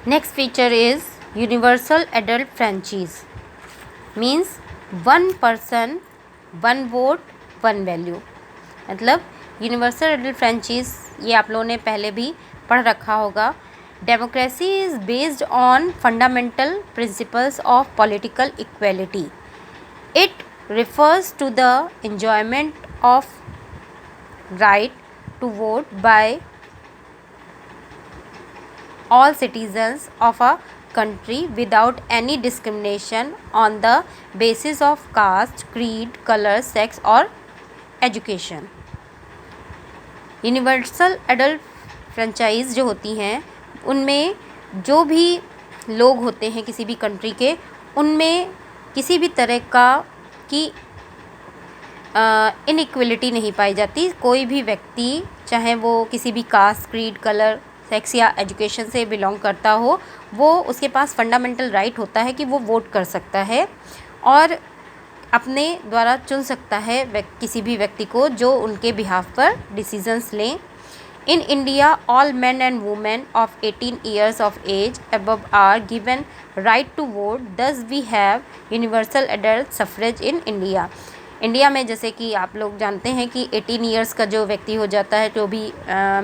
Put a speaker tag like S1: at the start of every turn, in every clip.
S1: Next feature is universal adult franchise, means one person one vote one value। मतलब universal adult franchise ये आप लोगों ने पहले भी पढ़ रखा होगा। Democracy is based on fundamental principles of political equality. It refers to the enjoyment of right to vote by all citizens of a country without any discrimination on the basis of caste, creed, color, sex or education। Universal adult franchise जो होती हैं उनमें जो भी लोग होते हैं किसी भी कंट्री के, उनमें किसी भी तरह का की इनइक्वलिटी नहीं पाई जाती। कोई भी व्यक्ति चाहे वो किसी भी कास्ट, क्रीड, कलर, सेक्स या एजुकेशन से बिलोंग करता हो, वो उसके पास फंडामेंटल राइट होता है कि वो वोट कर सकता है और अपने द्वारा चुन सकता है किसी भी व्यक्ति को जो उनके बिहाफ पर डिसीजंस लें। In India, all men and women of 18 years of age above are given right to vote. Thus, we have universal adult suffrage in India. India में जैसे कि आप लोग जानते हैं कि 18 इयर्स का जो व्यक्ति हो जाता है, जो भी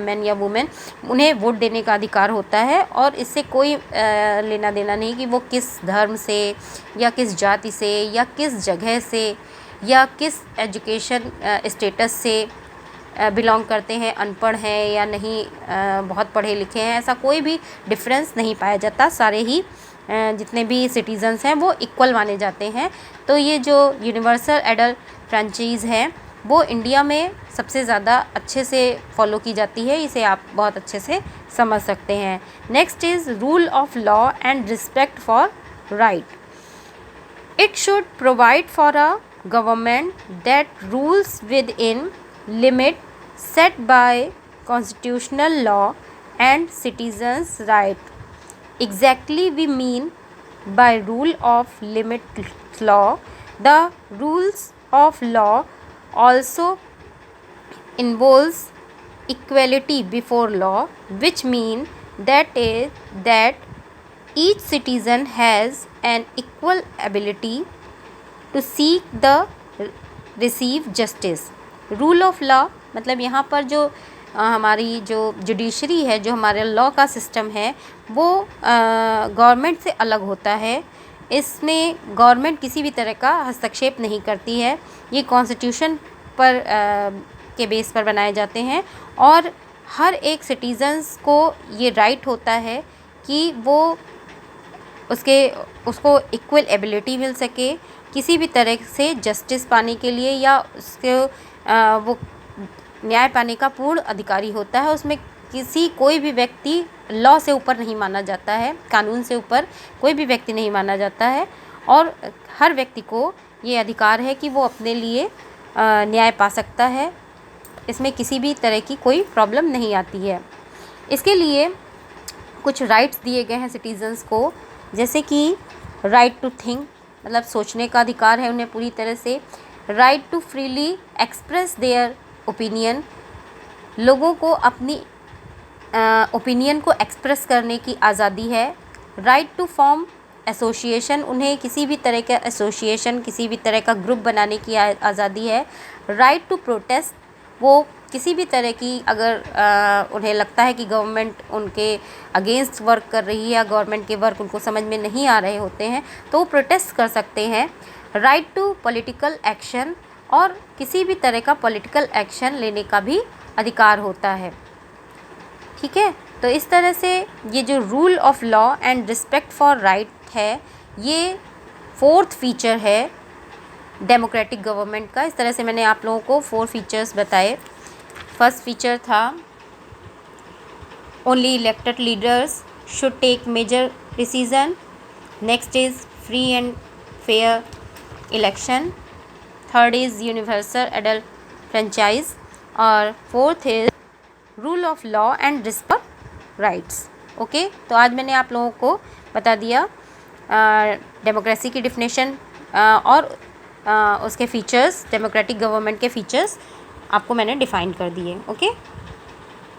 S1: मैन या वुमेन, उन्हें वोट देने का अधिकार होता है और इससे कोई लेना देना नहीं कि वो किस धर्म से या किस जाति से या किस जगह से या किस एजुकेशन स्टेटस से बिलोंग करते हैं, अनपढ़ हैं या नहीं बहुत पढ़े लिखे हैं, ऐसा कोई भी डिफरेंस नहीं पाया जाता। सारे ही जितने भी सिटीजन्स हैं वो इक्वल माने जाते हैं। तो ये जो यूनिवर्सल एडल्ट फ्रेंचाइज है वो इंडिया में सबसे ज़्यादा अच्छे से फॉलो की जाती है, इसे आप बहुत अच्छे से समझ सकते हैं। Next is rule of law and respect for right. It should provide for a government that rules with in limit set by constitutional law and citizens right। Exactly we mean by rule of limit law, the rules of law also involves equality before law, which mean that each citizen has an equal ability to seek the receive justice। Rule of law मतलब यहाँ पर जो हमारी जो judiciary है, जो हमारे law का सिस्टम है, वो गवर्नमेंट से अलग होता है। इसमें गवर्नमेंट किसी भी तरह का हस्तक्षेप नहीं करती है। ये कॉन्स्टिट्यूशन पर के बेस पर बनाए जाते हैं और हर एक सिटीजन्स को ये राइट होता है कि वो उसको इक्वल एबिलिटी मिल सके, किसी भी तरह से जस्टिस पाने के लिए या उसके वो न्याय पाने का पूर्ण अधिकारी होता है। उसमें कोई भी व्यक्ति लॉ से ऊपर नहीं माना जाता है, कानून से ऊपर कोई भी व्यक्ति नहीं माना जाता है और हर व्यक्ति को ये अधिकार है कि वो अपने लिए न्याय पा सकता है। इसमें किसी भी तरह की कोई प्रॉब्लम नहीं आती है। इसके लिए कुछ राइट्स दिए गए हैं सिटीजन्स को, जैसे कि राइट टू थिंक मतलब सोचने का अधिकार है उन्हें पूरी तरह से। Right to freely express their opinion, लोगों को अपनी ओपिनियन को एक्सप्रेस करने की आज़ादी है। राइट टू फॉर्म एसोसिएशन, उन्हें किसी भी तरह का एसोसिएशन, किसी भी तरह का ग्रुप बनाने की आज़ादी है। राइट टू प्रोटेस्ट, वो किसी भी तरह की अगर उन्हें लगता है कि गवर्नमेंट उनके अगेंस्ट वर्क कर रही है या गवर्नमेंट के वर्क उनको समझ में नहीं आ रहे होते हैं तो वो प्रोटेस्ट कर सकते हैं। राइट टू पॉलिटिकल एक्शन, और किसी भी तरह का पॉलिटिकल एक्शन लेने का भी अधिकार होता है। ठीक है, तो इस तरह से ये जो rule of law and respect for right है, ये फोर्थ फीचर है डेमोक्रेटिक गवर्नमेंट का। इस तरह से मैंने आप लोगों को 4 फीचर्स बताए। फर्स्ट फीचर था only elected leaders should take major decision. Next is free and fair election. Third is universal adult franchise और fourth is rule of law and respect rights. Okay, तो आज मैंने आप लोगों को बता दिया डेमोक्रेसी की डिफिनेशन और उसके फीचर्स, डेमोक्रेटिक गवर्नमेंट के फीचर्स आपको मैंने डिफ़ाइन कर दिए। ओके।